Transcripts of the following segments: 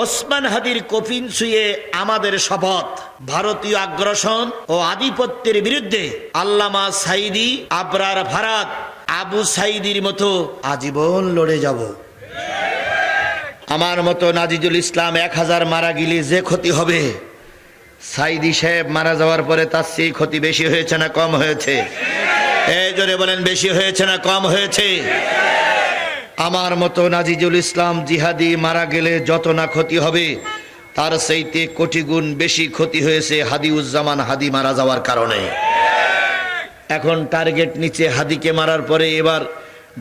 ওসমান হাদির কফিন ছুঁয়ে আমাদের শপথ, ভারতীয় আগ্রাসন ও আধিপত্যের বিরুদ্ধে আল্লামা সাঈদী, আবরার ফারাদ, আবু সাঈদীর মতো আজীবন লড়ে যাব। আমার মতো নাজিজুল ইসলাম 1000 মারা গেলে যে ক্ষতি হবে, সাঈদী সাহেব মারা যাওয়ার পরে তার সেই ক্ষতি বেশি হয়েছে না কম হয়েছে? এই জোরে বলেন, বেশি হয়েছে না কম হয়েছে? আমার মতো নাজিজুল ইসলাম জিহাদি মারা গেলে যত না ক্ষতি হবে, তার চাইতে কোটি গুণ বেশি ক্ষতি হয়েছে হাদিউজ্জামান হাদি মারা যাওয়ার কারণে। এখন টার্গেট নিচে হাদিকে মারার পরে এবার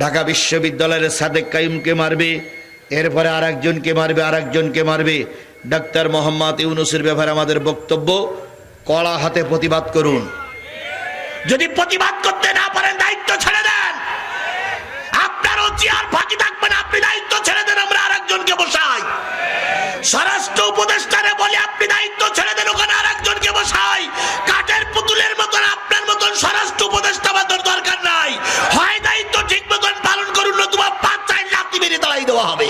ঢাকা বিশ্ববিদ্যালয়ের সাদেক কাইমকে মারবে, এরপরে আরেকজনকে মারবে, আরেকজনকে মারবে। ডাক্তার মোহাম্মদ ইউনূসের ব্যাপারে আমাদের বক্তব্য, কড়া হাতে প্রতিবাদ করুন। যদি প্রতিবাদ করতে না পারেন দায়িত্ব ছেড়ে দেন। আপনারও চেয়ার ফাঁকি থাকবে না, আপনি দায়িত্ব ছেড়ে দেন, আমরা আরেকজনকে বসাই। স্বরাষ্ট্র উপদেষ্টারে বলে আপনি দায়িত্ব ছেড়ে দেন, ওখানে আরেকজনকে বসাই। কাঠের পুতুলের মতন আপনার মতন স্বরাষ্ট্র উপদেষ্টা আমাদের দরকার নাই। হয় দায়িত্ব ঠিক মতন পালন করুন, নতুবা 5-4 লাথি মেরে দাঁড়াই দেওয়া হবে।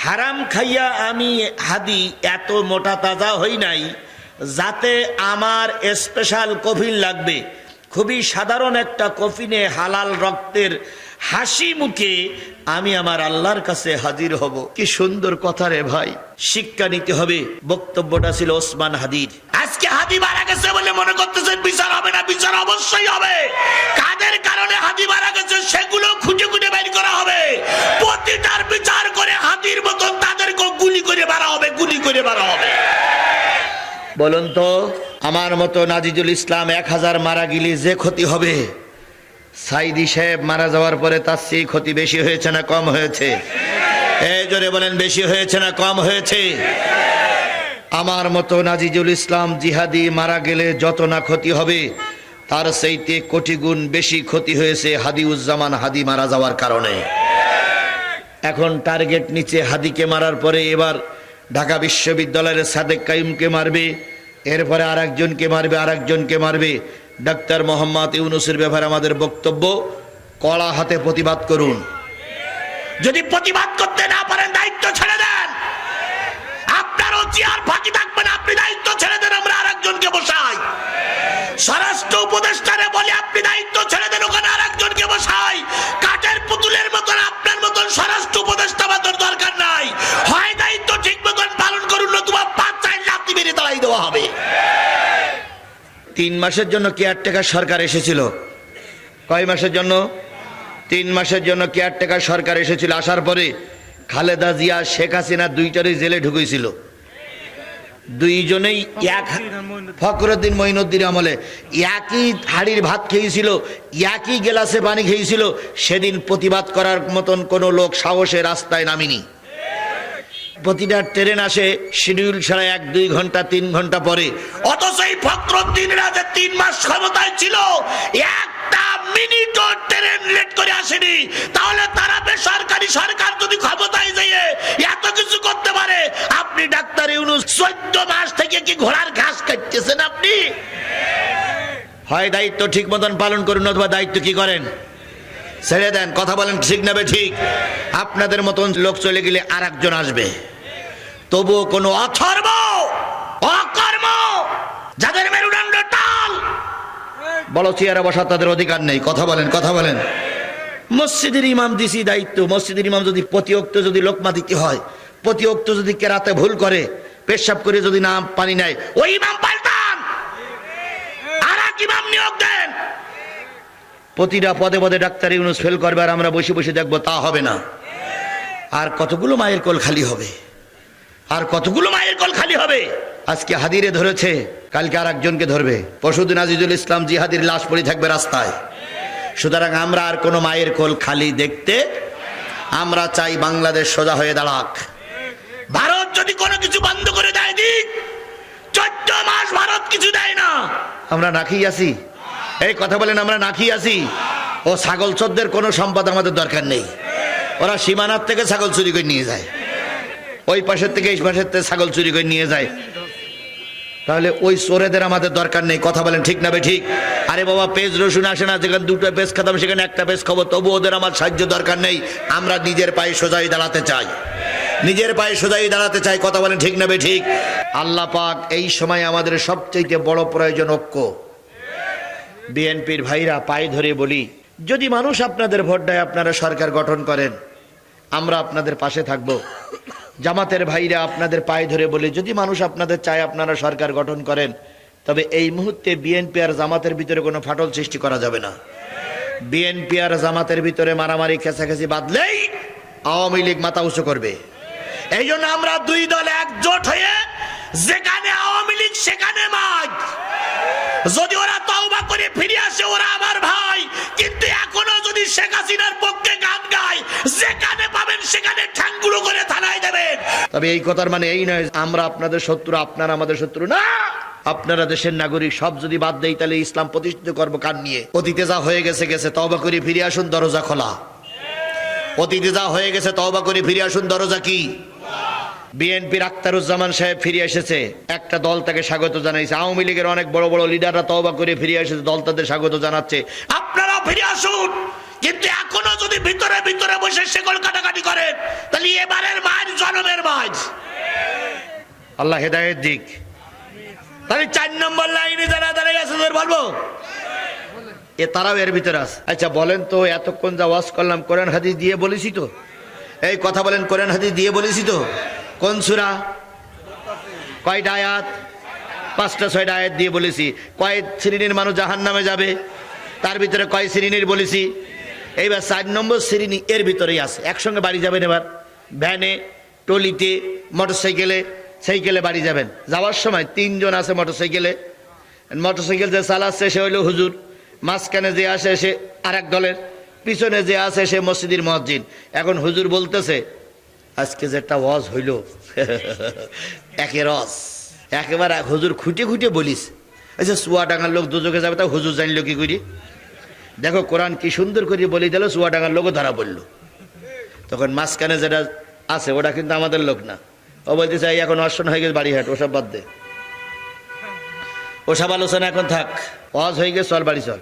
হারাম খাইয়া আমি হাদি এত মোটা তাজা হই নাই যাতে আমার স্পেশাল কফিন লাগবে। খুবই সাধারণ একটা কফিনে হালাল রক্তের হাসি মুখে আমি আমার আল্লাহর কাছে হাজির হব। কি সুন্দর কথা রে ভাই, শিক্ষা নিতে হবে। বক্তব্যটা ছিল ওসমান হাদির। আজকে হাদি মারা গেছে বলে মনে করতেছেন বিচার হবে না? বিচার অবশ্যই হবে। কাদের কারণে হাদি মারা গেছে সেগুলো খুঁজে খুঁজে বের করা হবে। প্রতিটার বিচার করে হাদির মতন তাদেরকে গুলি করে মারা হবে, গুলি করে মারা হবে। বলুন তো, আমার মতো নাজিজুল ইসলাম 1000 মারা গেলে যে ক্ষতি হবে, সাঈদী সাহেব মারা যাওয়ার পরে তার সেই ক্ষতি বেশি হয়েছে না কম হয়েছে? এই জোরে বলেন, বেশি হয়েছে না কম হয়েছে? আমার মতো নাজিজুল ইসলাম জিহাদি মারা গেলে যত না ক্ষতি হবে, তার চাইতে কোটি গুণ বেশি ক্ষতি হয়েছে হাদিউজ্জামান হাদি মারা যাওয়ার কারণে। এখন টার্গেট নিচে হাদিকে মারার পরে এবার ঢাকা বিশ্ববিদ্যালয়ের সাদেক কাইমকে মারবে, এরপরে আরেকজনকে মারবে, আরেকজনকে মারবে। ডাক্তার মোহাম্মদ ইউনূসের ব্যাপারে আমাদের বক্তব্য, কড়া হাতে প্রতিবাদ করুন। যদি প্রতিবাদ করতে না পারেন দায়িত্ব ছেড়ে দেন। আপনারও চেয়ার ফাঁকি থাকবে না, আপনি দায়িত্ব ছেড়ে দেন, আমরা আরেকজনকে বসাই। স্বরাষ্ট্র উপদেষ্টারে বলে আপনি দায়িত্ব ছেড়ে দেন, ওখানে আরেকজনকে বসাই। কাঠের পুতুলের মতন আপনার মতন স্বরাষ্ট্র উপদেষ্টা আমাদের দরকার নাই। হয় দায়িত্ব ঠিক মতন পালন করুন, নতুবা 5-4 লাথি মেরে দাঁড়াই দেওয়া হবে। 3 মাসের জন্য কেয়ারটেকার সরকার এসেছিল। কয় মাসের জন্য? 3 মাসের জন্য কেয়ারটেকার সরকার এসেছিল। আসার পরে খালেদা জিয়া, শেখ হাসিনা দুইটারই জেলে ঢুকেছিল। দুইজনেই ফখরুদ্দিন মঈনুদ্দিন আমলে একই হাড়ির ভাত খেয়েছিল, একই গেলাসে পানি খেয়েছিল। সেদিন প্রতিবাদ করার মতন কোনো লোক সাহসে রাস্তায় নামিনি। প্রতিটা ট্রেন আসে শিডিউল ছাড়া 1-2 ঘন্টা 3 ঘন্টা পরে। অথচ এই ফখরুদ্দিনরা যে 3 মাস ক্ষমতায় ছিল, একটা মিনিটও ট্রেন লেট করে আসেনি। তাহলে তারা বেসরকারি সরকার যদি ক্ষমতায় যেয়ে এত কিছু করতে পারে, আপনি ডাক্তার ইউনূস 14 মাস থেকে কি ঘোড়ার ঘাস কাটতেছেন আপনি? হয় দায়িত্ব ঠিক মতন পালন করুন, অথবা দায়িত্ব কি করেন? ছেড়ে দেন। কথা বলেন ঠিক নেবে ঠিক? আপনাদের মতন লোক চলে গেলে আরেকজন আসবে। তবুও কোনো অথর্ব, অকর্ম, যাদের মেরুদণ্ড টাল, বড় চেয়ারে বসা তাদের অধিকার নেই। কথা বলেন, কথা বলেন। মসজিদের ইমাম দিছি দায়িত্ব। মসজিদের ইমাম যদি প্রতি ওয়াক্ত যদি লোকমা দিতে হয়, প্রতি ওয়াক্ত যদি কেরাতে ভুল করে, পেশাব করে যদি না পানি নেয়, ওই ইমাম পাল্টান, আর এক ইমাম নিয়োগ দেন। প্রতিটা পদে পদে ডাক্তার ইউনূস ফেল করবে আর আমরা বসে বসে দেখবো, তা হবে না। আর কতগুলো মায়ের কোল খালি হবে, আর কতগুলো মায়ের কোল খালি হবে। আজকে হাদিরে ধরেছে, কালকে আর একজনকে ধরবে। পরশুদিন আজিজুল ইসলাম জিহাদির লাশ পড়ে থাকবে রাস্তায়। সুতরাং আমরা আর কোনো মায়ের কোল খালি দেখতে, আমরা চাই বাংলাদেশ সোজা হয়ে দাঁড়াক। ভারত যদি কোনো কিছু বন্ধ করে দেয় দিক, 14 মাস ভারত কিছু দেয় না, আমরা না খেয়ে আছি। এই কথা বলেন, আমরা না খেয়ে আছি। ও ছাগল চোরদের কোনো সম্পদ আমাদের দরকার নেই। ওরা সীমানার থেকে ছাগল চুরি করে নিয়ে যায়, ওই পাশের থেকে এই পাশের থেকে ছাগল চুরি করে নিয়ে যায়। তাহলে ওই চোরেদের আমাদের দরকার নেই। কথা বলেন ঠিক না বে ঠিক? আরে বাবা, পেজ রসুন আসে না, যেখানে 2টা পেজ খাতাম সেখানে 1টা পেজ খাবো, তবু ওদের আমার সাহায্য দরকার নেই। আমরা নিজের পায়ে সোজাই দাঁড়াতে চাই। নিজের পায়ে সোজাই দাঁড়াতে চাই। কথা বলেন ঠিক না ঠিক? আল্লাহ পাক এই সময় আমাদের সবচেয়ে বড় প্রয়োজন ঐক্য। বিএনপির ভাইরা পায়ে ধরে বলি, যদি মানুষ আপনাদের ভোট দেয় আপনারা সরকার গঠন করেন, আমরা আপনাদের পাশে থাকব। জামাতের ভাইরা আপনাদের পায়ে ধরে বলি, যদি মানুষ আপনাদের চায় আপনারা সরকার গঠন করেন, তবে এই মুহূর্তে বিএনপি আর জামাতের ভিতরে কোনো ফাটল সৃষ্টি করা যাবে না। বিএনপি আর জামাতের ভিতরে মারামারি খেসাখেসি বাঁধলেই আওয়ামী লীগ মাথা উঁচু করবে। এই জন্য আমরা দুই দল একজোট হয়ে, যেখানে আওয়ামী লীগ সেখানে মাঠ। যদি ওরা তওবা করে ফিরে আসে ওরা আমার ভাই, কিন্তু এখনো যদি শেখ হাসিনার পক্ষে গান গায়, যেখানে পাবেন সেখানে ঠ্যাঙ্গুলো করে থানায় দেবেন। তবে এই কথার মানে এই নয় আমরা আপনাদের শত্রু, আপনারা আমাদের শত্রু না। আপনারা দেশের নাগরিক, সব যদি বাদ দেই তাহলে ইসলাম প্রতিষ্ঠিত করবো কার নিয়ে? অতীতে যা হয়ে গেছে গেছে, তওবা করে ফিরে আসুন, দরজা খোলা। অতীতে যা হয়ে গেছে তওবা করে ফিরে আসুন, দরজা কি? বিএনপির আখতারুজ্জামান সাহেব ফিরে এসেছে, একটা দল তাকে স্বাগত জানাইছে। আওয়ামী লীগের অনেক বড় বড় লিডাররা তওবা করে ফিরে এসেছে, দল তাদের স্বাগত জানাচ্ছে। আপনারাও ফিরে আসুন, কিন্তু এখনো যদি ভিতরে ভিতরে বসে শেকল কাটাকাটি করেন, তাহলে এবারের মাঝ জনমের মাঝ। আল্লাহ হেদায়েত দিক। তাহলে 4 নম্বর লাইনে যারা দাঁড়িয়ে আছে বলবো এ তারাও এর ভিতরে আছে। আচ্ছা বলেন তো, এতক্ষণ যা ওয়াজ করলাম কোরআন হাদিস দিয়ে বলেছি তো? এই কথা বলেন, কোরআন হাদিস দিয়ে বলেছি তো? কোন সূরা, কয়টা আয়াত? 5টা 6টা আয়াত দিয়ে বলেছি। কয় শ্রেণীর মানুষ জাহান্নামে যাবে, তার ভিতরে কয় শ্রেণীর বলেছি। এইবার 4 নম্বর শ্রেণী এর ভিতরেই আছে। একসঙ্গে বাড়ি যাবেন এবার, ভ্যানে, টলিতে, মোটরসাইকেলে। সাইকেলে বাড়ি যাবেন, যাওয়ার সময় 3 জন আছে মোটরসাইকেলে। মোটরসাইকেল যে চালাচ্ছে সে হইল হুজুর, মাঝখানে যে আসে সে আরেক দলের, পিছনে যে আছে সে মসজিদের মুয়াজ্জিন। এখন হুজুর বলতেছে, আজকে যেটা ওয়াজ হইল একে রস, একেবারে হুজুর খুঁটে খুঁটে বলিস। আচ্ছা চুয়াডাঙ্গার লোক দুজকে যাবে, তা হুজুর জানলো কি করি? দেখো কোরআন কি সুন্দর করে বলে দিল, চুয়াডাঙ্গার লোকও ধরা বললো। তখন মাঝখানে যেটা আছে ওটা কিন্তু আমাদের লোক না। ও বলতে চাই এখন অর্শন হয়ে গেছে, বাড়ি হাট, ওসব বাদ দে, ওসব আলোচনা এখন থাক। ওয়াজ হয়ে গেছে, চল বাড়ি চল।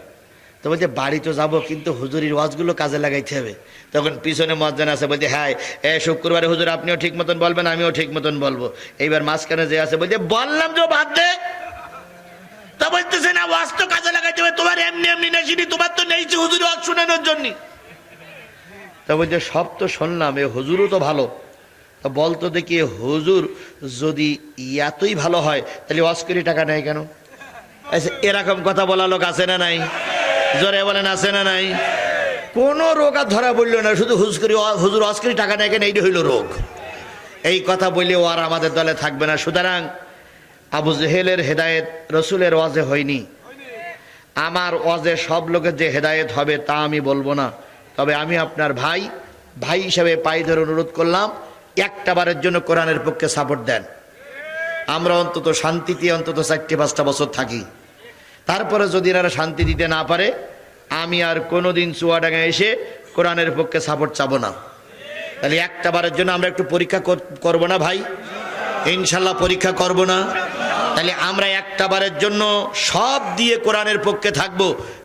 তো বলছে বাড়ি তো যাবো, কিন্তু হুজুরির ওয়াজগুলো কাজে লাগাইতে হবে। তখন পিছনে মুয়াজ্জিন আছে, বলছে হ্যাঁ শুক্রবারে হুজুর আপনিও ঠিক মতন বলবেন, আমিও ঠিক মতন বলবো। এইবার মাঝখানে যে আছে বলছে বললাম যে বাদ দে। তা বলতেছে না ওয়াজ তো কাজে লাগাইতে হবে, তোমার এমনি এমনি নেছিনি, তোমার তো নেইছে হুজুর ওয়াজ শোনানোর জন্য। তা বলছে সব তো শুনলাম, এ হুজুরও তো ভালো। তা বলতো দেখি হুজুর যদি এতই ভালো হয় তাহলে ওয়াজ করে টাকা নেয় কেন? আচ্ছা এরকম কথা বলা লোক আছে না নাই? জোরে বলেন আছে না নাই? কোনো রোগ আর ধরা বললো না, শুধু হুজুর ওয়াজ করে টাকা নেয় কেন, এইটা হইল রোগ। এই কথা বললে ও আর আমাদের দলে থাকবে না। সুতরাং আবু জেহেলের হেদায়েত রসুলের ওয়াজে হয়নি। আমার ওয়াজে সব লোকের যে হেদায়েত হবে তা আমি বলবো না। তবে আমি আপনার ভাই, ভাই হিসাবে পায়ে ধরে অনুরোধ করলাম, একটা বারের জন্য কোরআনের পক্ষে সাপোর্ট দেন। আমরা অন্তত শান্তিতে অন্তত 4-5টা বছর থাকি। তারপরে যদি এরা শান্তি দিতে না পারে, আমি আর কোনোদিন চুয়াডাঙ্গা এসে কোরআনের পক্ষে সাপোর্ট চাবো না। তাহলে একটা বারের জন্য আমরা একটু পরীক্ষা করবো না ভাই? ইনশাল্লাহ পরীক্ষা করব না? তাহলে আমরা একটা বারের জন্য সব দিয়ে কোরআনের পক্ষে থাকবো।